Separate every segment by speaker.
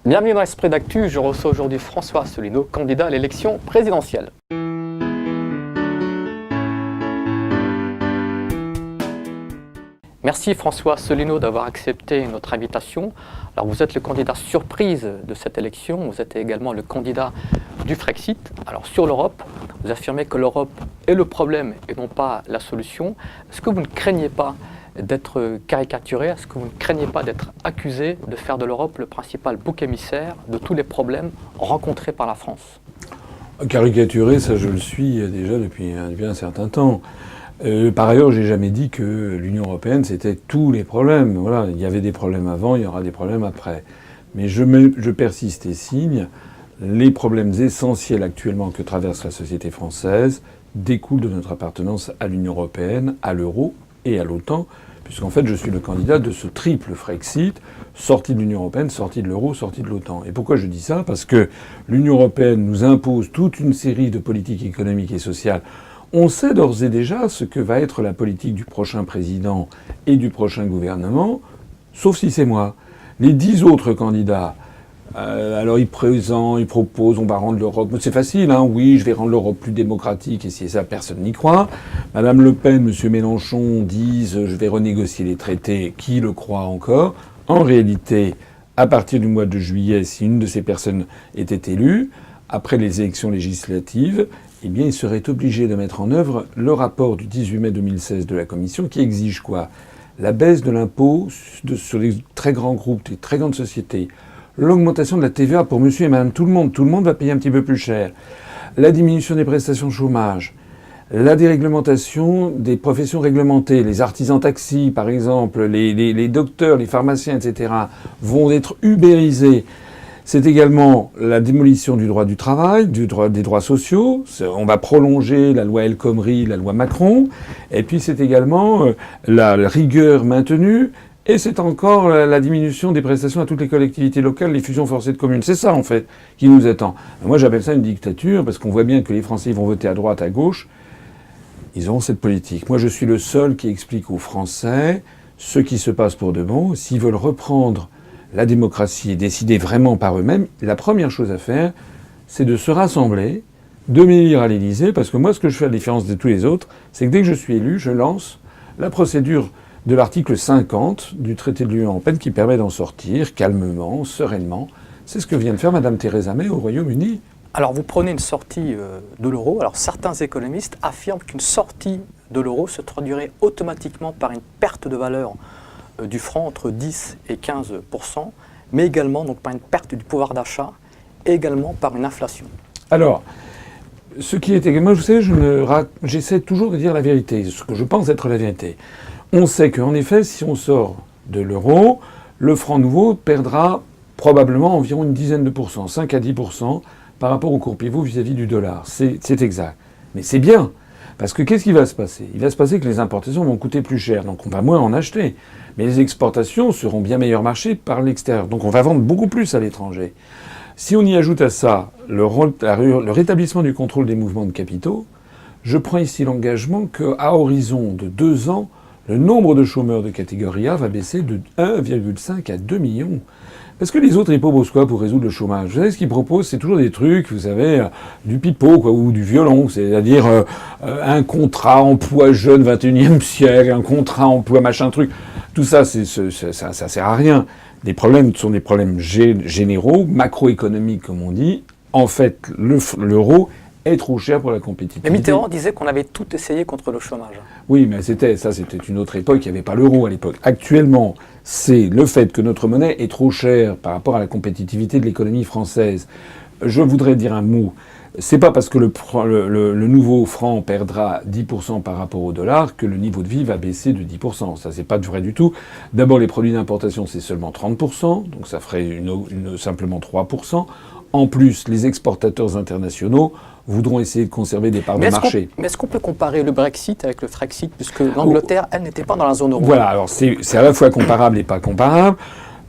Speaker 1: Bienvenue dans l'Esprit d'Actu, je reçois aujourd'hui François Asselineau, candidat à l'élection présidentielle. Merci François Asselineau d'avoir accepté notre invitation. Alors vous êtes le candidat surprise de cette élection, vous êtes également le candidat du Frexit. Alors sur l'Europe, vous affirmez que l'Europe est le problème et non pas la solution. Est-ce que vous ne craignez pas d'être caricaturé? Est-ce que vous ne craignez pas d'être accusé de faire de l'Europe le principal bouc émissaire de tous les problèmes rencontrés par la France?
Speaker 2: Caricaturé, ça je le suis déjà depuis un certain temps. Par ailleurs, j'ai jamais dit que l'Union européenne c'était tous les problèmes. Voilà, il y avait des problèmes avant, il y aura des problèmes après. Mais je persiste et signe, les problèmes essentiels actuellement que traverse la société française découlent de notre appartenance à l'Union européenne, à l'euro et à l'OTAN, puisqu'en fait je suis le candidat de ce triple Frexit, sorti de l'Union européenne, sorti de l'euro, sorti de l'OTAN. Et pourquoi je dis ça? Parce que l'Union européenne nous impose toute une série de politiques économiques et sociales. On sait d'ores et déjà ce que va être la politique du prochain président et du prochain gouvernement, sauf si c'est moi. Les 10 autres candidats, alors ils proposent, on va rendre l'Europe... C'est facile, hein, oui, je vais rendre l'Europe plus démocratique, et si ça, personne n'y croit. Madame Le Pen, Monsieur Mélenchon disent, je vais renégocier les traités, qui le croit encore? En réalité, à partir du mois de juillet, si une de ces personnes était élue, après les élections législatives, eh bien, il serait obligé de mettre en œuvre le rapport du 18 mai 2016 de la Commission qui exige quoi? La baisse de l'impôt sur les très grands groupes, les très grandes sociétés, l'augmentation de la TVA pour monsieur et madame tout le monde va payer un petit peu plus cher, la diminution des prestations de chômage, la déréglementation des professions réglementées, les artisans taxis par exemple, les docteurs, les pharmaciens, etc. vont être ubérisés. C'est également la démolition du droit du travail, des droits sociaux. On va prolonger la loi El Khomri, la loi Macron. Et puis c'est également la rigueur maintenue. Et c'est encore la diminution des prestations à toutes les collectivités locales, les fusions forcées de communes. C'est ça, en fait, qui nous attend. Moi, j'appelle ça une dictature, parce qu'on voit bien que les Français vont voter à droite, à gauche. Ils auront cette politique. Moi, je suis le seul qui explique aux Français ce qui se passe pour de bon. S'ils veulent reprendre la démocratie et décider vraiment par eux-mêmes, la première chose à faire, c'est de se rassembler, de m'élire à l'Élysée, parce que moi, ce que je fais à la différence de tous les autres, c'est que dès que je suis élu, je lance la procédure de l'article 50 du traité de l'Union européenne qui permet d'en sortir calmement, sereinement. C'est ce que vient de faire Madame Theresa May au Royaume-Uni.
Speaker 1: Alors vous prenez une sortie de l'euro. Alors certains économistes affirment qu'une sortie de l'euro se traduirait automatiquement par une perte de valeur du franc entre 10 et 15%, mais également donc par une perte du pouvoir d'achat et également par une inflation.
Speaker 2: Alors, ce qui est également, vous savez, j'essaie toujours de dire la vérité, ce que je pense être la vérité. On sait qu'en effet, si on sort de l'euro, le franc nouveau perdra probablement environ une dizaine de pourcents, 5 à 10% par rapport au cours pivot vis-à-vis du dollar. C'est exact. Mais c'est bien. Parce que qu'est-ce qui va se passer? Il va se passer que les importations vont coûter plus cher, donc on va moins en acheter. Mais les exportations seront bien meilleures marchés par l'extérieur. Donc on va vendre beaucoup plus à l'étranger. Si on y ajoute à ça le rétablissement du contrôle des mouvements de capitaux, je prends ici l'engagement qu'à horizon de 2 ans, le nombre de chômeurs de catégorie A va baisser de 1,5 à 2 millions. Parce que les autres, ils proposent quoi pour résoudre le chômage? Vous savez, ce qu'ils proposent, c'est toujours des trucs, vous savez, du pipeau, quoi, ou du violon. C'est-à-dire un contrat emploi jeune 21e siècle, un contrat emploi machin truc. Tout ça, ça sert à rien. Les problèmes sont des problèmes généraux, macroéconomiques, comme on dit. En fait, l'euro est trop cher pour la compétitivité.
Speaker 1: Mais Mitterrand disait qu'on avait tout essayé contre le chômage.
Speaker 2: Oui, mais c'était une autre époque, il n'y avait pas l'euro à l'époque. Actuellement, c'est le fait que notre monnaie est trop chère par rapport à la compétitivité de l'économie française. Je voudrais dire un mot. C'est pas parce que le nouveau franc perdra 10% par rapport au dollar que le niveau de vie va baisser de 10%. Ça, c'est pas vrai du tout. D'abord, les produits d'importation, c'est seulement 30%, donc ça ferait simplement 3%. En plus, les exportateurs internationaux voudront essayer de conserver des parts de marché.
Speaker 1: Mais est-ce qu'on peut comparer le Brexit avec le Frexit, puisque l'Angleterre, elle, n'était pas dans la zone euro?
Speaker 2: Voilà, alors c'est à la fois comparable et pas comparable.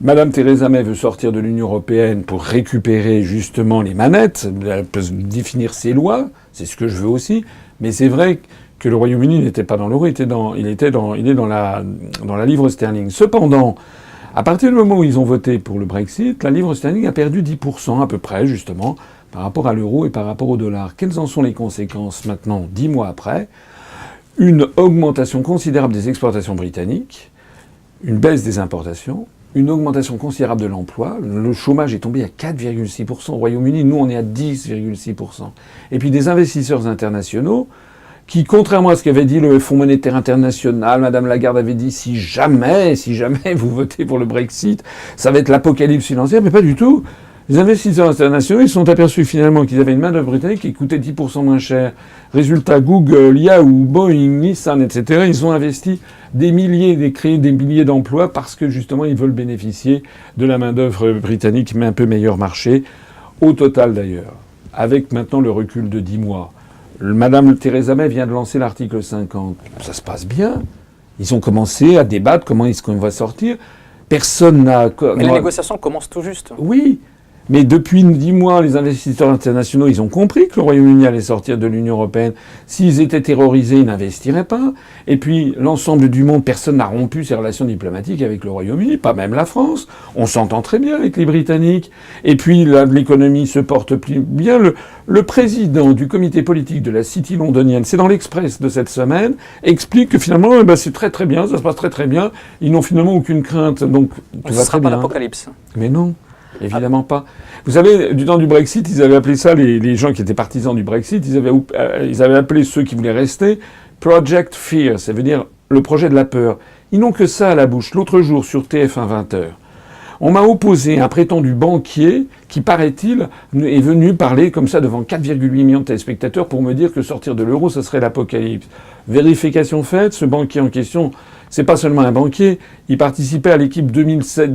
Speaker 2: Madame Theresa May veut sortir de l'Union européenne pour récupérer justement les manettes, elle peut définir ses lois, c'est ce que je veux aussi, mais c'est vrai que le Royaume-Uni n'était pas dans l'euro, il est dans la livre sterling. Cependant, À partir du moment où ils ont voté pour le Brexit, la livre sterling a perdu 10% à peu près, justement, par rapport à l'euro et par rapport au dollar. Quelles en sont les conséquences maintenant, 10 mois après? Une augmentation considérable des exportations britanniques, une baisse des importations, une augmentation considérable de l'emploi. Le chômage est tombé à 4,6% au Royaume-Uni. Nous, on est à 10,6%. Et puis des investisseurs internationaux qui, contrairement à ce qu'avait dit le Fonds monétaire international, Madame Lagarde avait dit si jamais vous votez pour le Brexit, ça va être l'apocalypse financière, mais pas du tout. Les investisseurs internationaux, ils se sont aperçus finalement qu'ils avaient une main-d'œuvre britannique qui coûtait 10% moins cher. Résultat, Google, Yahoo, Boeing, Nissan, etc., ils ont investi créé des milliers d'emplois parce que justement ils veulent bénéficier de la main-d'œuvre britannique, mais un peu meilleur marché. Au total d'ailleurs, avec maintenant le recul de 10 mois, Madame Theresa May vient de lancer l'article 50. Ça se passe bien. Ils ont commencé à débattre comment est-ce qu'on va sortir. Personne n'a...
Speaker 1: Mais les négociations commencent tout juste.
Speaker 2: Oui. Mais depuis 10 mois, les investisseurs internationaux, ils ont compris que le Royaume-Uni allait sortir de l'Union européenne. S'ils étaient terrorisés, ils n'investiraient pas. Et puis, l'ensemble du monde, personne n'a rompu ses relations diplomatiques avec le Royaume-Uni, pas même la France. On s'entend très bien avec les Britanniques. Et puis, l'économie se porte plus bien. Le président du comité politique de la City londonienne, c'est dans l'Express de cette semaine, explique que finalement, c'est très très bien, ça se passe très très bien. Ils n'ont finalement aucune crainte. Donc, tout va très bien. Ce ne sera pas
Speaker 1: l'apocalypse.
Speaker 2: Mais non. Évidemment pas. Vous savez, du temps du Brexit, ils avaient appelé ça, les gens qui étaient partisans du Brexit, ils avaient appelé ceux qui voulaient rester Project Fear, ça veut dire le projet de la peur. Ils n'ont que ça à la bouche. L'autre jour, sur TF1 20h, on m'a opposé un prétendu banquier qui, paraît-il, est venu parler comme ça devant 4,8 millions de téléspectateurs pour me dire que sortir de l'euro, ce serait l'apocalypse. Vérification faite, ce banquier en question... C'est pas seulement un banquier, il participait à l'équipe 2017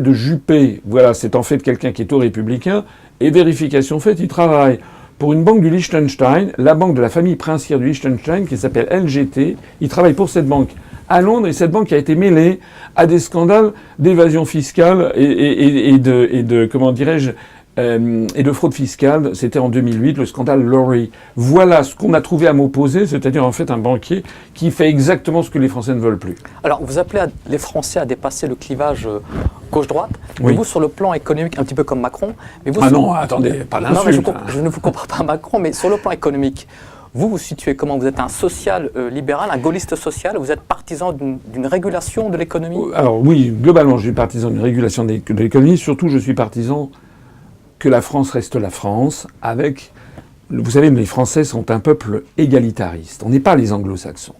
Speaker 2: de Juppé. Voilà, c'est en fait quelqu'un qui est au républicain. Et vérification faite, il travaille pour une banque du Liechtenstein, la banque de la famille princière du Liechtenstein, qui s'appelle LGT. Il travaille pour cette banque à Londres, et cette banque a été mêlée à des scandales d'évasion fiscale et de comment dirais-je, et de fraude fiscale. C'était en 2008, le scandale Lorry. Voilà ce qu'on a trouvé à m'opposer, c'est-à-dire en fait un banquier qui fait exactement ce que les Français ne veulent plus.
Speaker 1: Alors, vous appelez les Français à dépasser le clivage gauche-droite.
Speaker 2: Oui.
Speaker 1: Et vous, sur le plan économique, un petit peu comme Macron. Mais vous,
Speaker 2: non, attendez, pas l'insulte.
Speaker 1: Non, je ne vous compare pas à Macron, mais sur le plan économique, vous vous situez comment? Vous êtes un social-libéral, un gaulliste social? Vous êtes partisan d'une régulation de l'économie? Alors
Speaker 2: oui, globalement, je suis partisan d'une régulation de l'économie. Surtout, je suis partisan que la France reste la France, avec... Vous savez, les Français sont un peuple égalitariste. On n'est pas les anglo-saxons.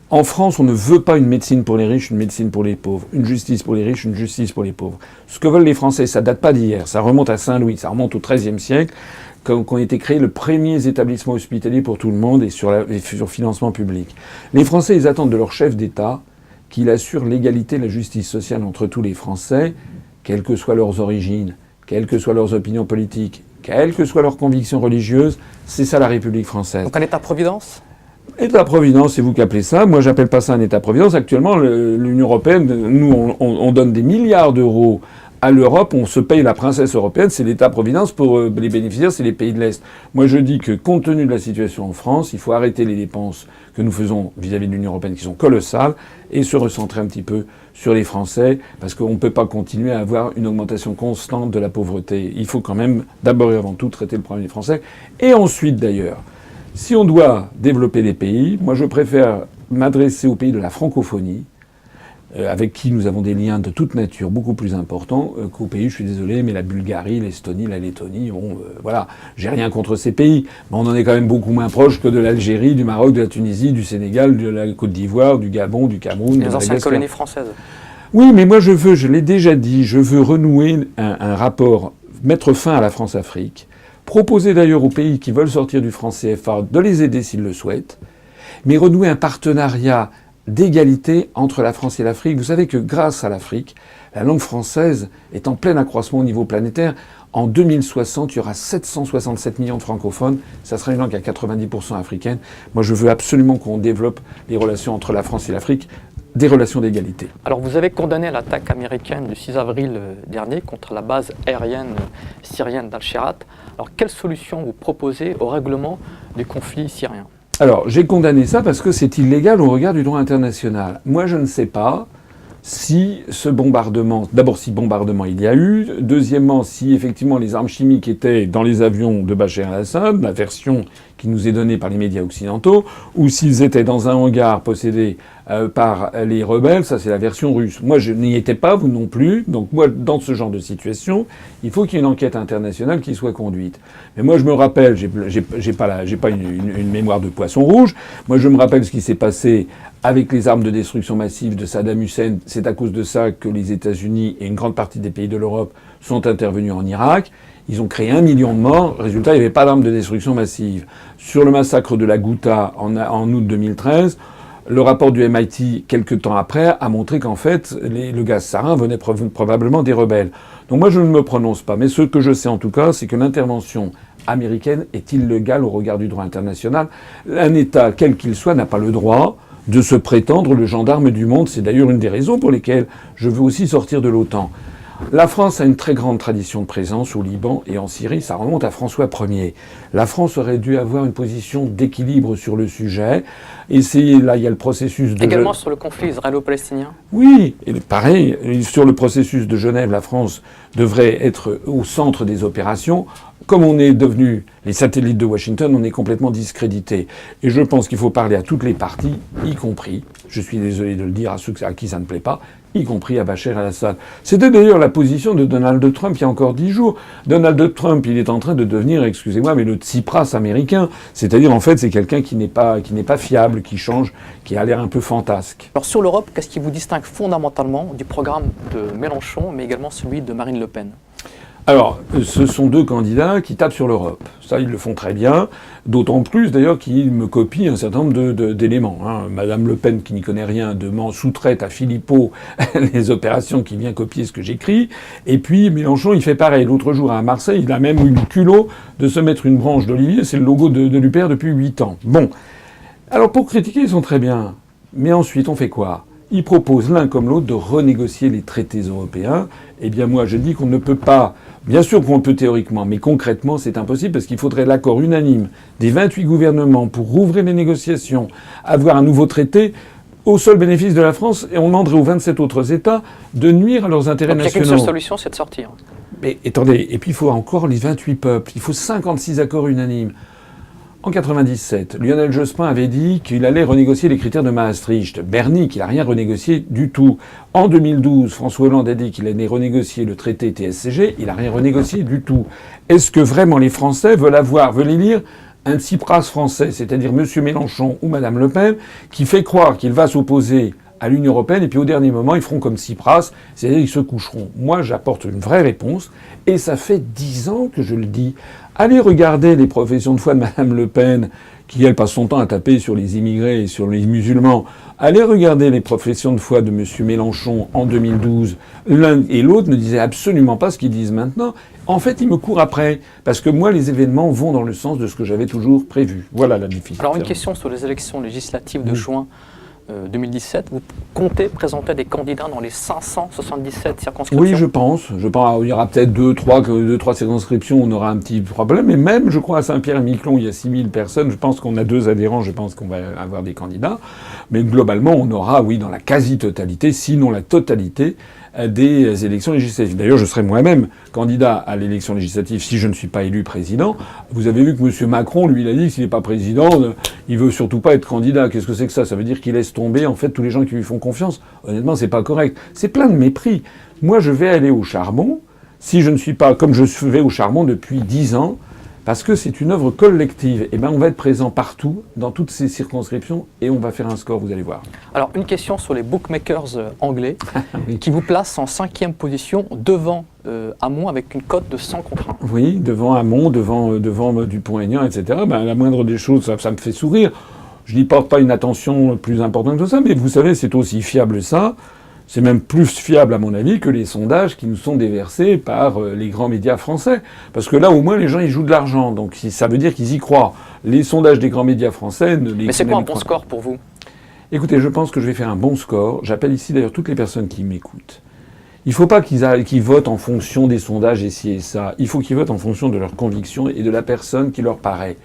Speaker 2: En France, on ne veut pas une médecine pour les riches, une médecine pour les pauvres. Une justice pour les riches, une justice pour les pauvres. Ce que veulent les Français, ça date pas d'hier. Ça remonte à Saint-Louis, ça remonte au XIIIe siècle, quand ont été créés les premiers établissements hospitaliers pour tout le monde et sur financement public. Les Français, ils attendent de leur chef d'État qu'il assure l'égalité et la justice sociale entre tous les Français, quelles que soient leurs origines, quelles que soient leurs opinions politiques, quelles que soient leurs convictions religieuses. C'est ça la République française.
Speaker 1: Donc un État-providence ?
Speaker 2: État-providence, c'est vous qui appelez ça. Moi, j'appelle pas ça un État-providence. Actuellement, l'Union européenne, nous, on donne des milliards d'euros à l'Europe. On se paye la princesse européenne. C'est l'État-providence. Pour les bénéficiaires, c'est les pays de l'Est. Moi, je dis que, compte tenu de la situation en France, il faut arrêter les dépenses que nous faisons vis-à-vis de l'Union européenne, qui sont colossales, et se recentrer un petit peu sur les Français, parce qu'on ne peut pas continuer à avoir une augmentation constante de la pauvreté. Il faut quand même, d'abord et avant tout, traiter le problème des Français. Et ensuite, d'ailleurs, si on doit développer des pays, moi je préfère m'adresser aux pays de la francophonie, avec qui nous avons des liens de toute nature beaucoup plus importants qu'aux pays, je suis désolé, mais la Bulgarie, l'Estonie, la Lettonie, voilà, j'ai rien contre ces pays, mais on en est quand même beaucoup moins proche que de l'Algérie, du Maroc, de la Tunisie, du Sénégal, de la Côte d'Ivoire, du Gabon, du Cameroun.
Speaker 1: Les anciennes colonies françaises.
Speaker 2: Oui, mais moi je l'ai déjà dit, je veux renouer un rapport, mettre fin à la France-Afrique, proposer d'ailleurs aux pays qui veulent sortir du franc CFA de les aider s'ils le souhaitent, mais renouer un partenariat d'égalité entre la France et l'Afrique. Vous savez que grâce à l'Afrique, la langue française est en plein accroissement au niveau planétaire. En 2060, il y aura 767 millions de francophones. Ça sera une langue à 90% africaine. Moi, je veux absolument qu'on développe les relations entre la France et l'Afrique, des relations d'égalité.
Speaker 1: Alors, vous avez condamné l'attaque américaine du 6 avril dernier contre la base aérienne syrienne d'Al-Sherat. Alors, quelle solution vous proposez au règlement du conflit syrien ?
Speaker 2: Alors, j'ai condamné ça parce que c'est illégal au regard du droit international. Moi, je ne sais pas si ce bombardement, d'abord si bombardement il y a eu, deuxièmement si effectivement les armes chimiques étaient dans les avions de Bachar el-Assad, la version qui nous est donnée par les médias occidentaux, ou s'ils étaient dans un hangar possédé par les rebelles, ça c'est la version russe. Moi je n'y étais pas, vous non plus, donc moi dans ce genre de situation, il faut qu'il y ait une enquête internationale qui soit conduite. Mais moi je me rappelle, j'ai pas une mémoire de poisson rouge, moi je me rappelle ce qui s'est passé avec les armes de destruction massive de Saddam Hussein. C'est à cause de ça que les États-Unis et une grande partie des pays de l'Europe sont intervenus en Irak. Ils ont créé 1 million de morts. Résultat, il n'y avait pas d'armes de destruction massive. Sur le massacre de la Ghouta en août 2013, le rapport du MIT, quelques temps après, a montré qu'en fait, le gaz sarin venait probablement des rebelles. Donc moi, je ne me prononce pas. Mais ce que je sais en tout cas, c'est que l'intervention américaine est illégale au regard du droit international. Un État, quel qu'il soit, n'a pas le droit de se prétendre le gendarme du monde. C'est d'ailleurs une des raisons pour lesquelles je veux aussi sortir de l'OTAN. La France a une très grande tradition de présence au Liban et en Syrie, ça remonte à François Ier. La France aurait dû avoir une position d'équilibre sur le sujet. Et là, il y a le processus de...
Speaker 1: Également sur le conflit israélo-palestinien.
Speaker 2: Oui, et pareil, sur le processus de Genève, la France devrait être au centre des opérations. Comme on est devenu les satellites de Washington, on est complètement discrédité. Et je pense qu'il faut parler à toutes les parties, y compris, je suis désolé de le dire à ceux à qui ça ne plaît pas, y compris à Bachar el-Assad. C'était d'ailleurs la position de Donald Trump il y a encore 10 jours. Donald Trump, il est en train de devenir, excusez-moi, mais le Tsipras américain. C'est-à-dire, en fait, c'est quelqu'un qui n'est pas fiable, qui change, qui a l'air un peu fantasque.
Speaker 1: Alors sur l'Europe, qu'est-ce qui vous distingue fondamentalement du programme de Mélenchon, mais également celui de Marine Le Pen ?
Speaker 2: Alors, ce sont deux candidats qui tapent sur l'Europe. Ça, ils le font très bien. D'autant plus, d'ailleurs, qu'ils me copient un certain nombre d'éléments. Madame Le Pen, qui n'y connaît rien, sous-traite à Philippot les opérations qui vient copier ce que j'écris. Et puis, Mélenchon, il fait pareil. L'autre jour, à Marseille, il a même eu le culot de se mettre une branche d'olivier. C'est le logo de l'UPR depuis 8 ans. Bon. Alors, pour critiquer, ils sont très bien. Mais ensuite, on fait quoi ? Ils proposent l'un comme l'autre de renégocier les traités européens. Eh bien, moi, je dis qu'on ne peut pas. Bien sûr qu'on peut théoriquement, mais concrètement, c'est impossible parce qu'il faudrait l'accord unanime des 28 gouvernements pour rouvrir les négociations, avoir un nouveau traité au seul bénéfice de la France, et on demanderait aux 27 autres États de nuire à leurs intérêts nationaux.
Speaker 1: Il n'y a qu'une seule solution, c'est de sortir.
Speaker 2: Mais attendez, et puis il faut encore les 28 peuples, il faut 56 accords unanimes. En 1997, Lionel Jospin avait dit qu'il allait renégocier les critères de Maastricht. Berny, qu'il n'a rien renégocié du tout. En 2012, François Hollande a dit qu'il allait renégocier le traité TSCG. Il n'a rien renégocié du tout. Est-ce que vraiment les Français veulent élire un Tsipras français, c'est-à-dire M. Mélenchon ou Mme Le Pen, qui fait croire qu'il va s'opposer à l'Union européenne, et puis au dernier moment, ils feront comme Tsipras, c'est-à-dire qu'ils se coucheront. Moi, j'apporte une vraie réponse, et ça fait 10 ans que je le dis. Allez regarder les professions de foi de Mme Le Pen, qui, elle, passe son temps à taper sur les immigrés et sur les musulmans. Allez regarder les professions de foi de M. Mélenchon en 2012. L'un et l'autre ne disaient absolument pas ce qu'ils disent maintenant. En fait, ils me courent après. Parce que moi, les événements vont dans le sens de ce que j'avais toujours prévu. Voilà la difficulté.
Speaker 1: Alors, une question sur les élections législatives de juin 2017. Vous comptez présenter des candidats dans les 577 circonscriptions ?
Speaker 2: Oui, je pense. Il y aura peut-être deux, trois circonscriptions où on aura un petit problème. Mais même, je crois, à Saint-Pierre-et-Miquelon, il y a 6000 personnes. Je pense qu'on a 2 adhérents. Je pense qu'on va avoir des candidats. Mais globalement, on aura, oui, dans la quasi-totalité, sinon la totalité, des élections législatives. D'ailleurs, je serai moi-même candidat à l'élection législative si je ne suis pas élu président. Vous avez vu que M. Macron, lui, il a dit que s'il n'est pas président, il veut surtout pas être candidat. Qu'est-ce que c'est que ça ? Ça veut dire qu'il laisse tomber, en fait, tous les gens qui lui font confiance. Honnêtement, c'est pas correct. C'est plein de mépris. Moi, je vais aller au charbon si je ne suis pas, comme je vais au charbon depuis 10 ans, parce que c'est une œuvre collective. Eh ben, on va être présent partout, dans toutes ces circonscriptions, et on va faire un score, vous allez voir.
Speaker 1: Alors, une question sur les bookmakers anglais, oui, qui vous placent en 5e position devant Hamon avec une cote de 100 contre 1.
Speaker 2: Oui, devant Hamon, devant Dupont-Aignan, etc. Ben, la moindre des choses, ça me fait sourire. Je n'y porte pas une attention plus importante que ça, mais vous savez, c'est aussi fiable ça. C'est même plus fiable, à mon avis, que les sondages qui nous sont déversés par les grands médias français. Parce que là, au moins, les gens, ils jouent de l'argent. Donc, ça veut dire qu'ils y croient. Les sondages des grands médias français ne les...
Speaker 1: Mais c'est quoi un bon score pour vous ?
Speaker 2: Écoutez, je pense que je vais faire un bon score. J'appelle ici, d'ailleurs, toutes les personnes qui m'écoutent. Il ne faut pas qu'ils votent en fonction des sondages et ci et ça. Il faut qu'ils votent en fonction de leurs convictions et de la personne qui leur paraît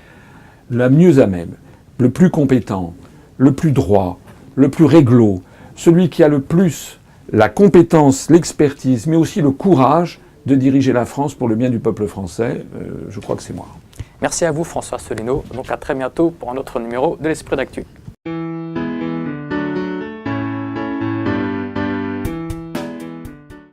Speaker 2: la mieux à même, le plus compétent, le plus droit, le plus réglo, celui qui a le plus la compétence, l'expertise, mais aussi le courage de diriger la France pour le bien du peuple français, je crois que c'est moi.
Speaker 1: Merci à vous François Asselineau, donc à très bientôt pour un autre numéro de l'Esprit d'Actu.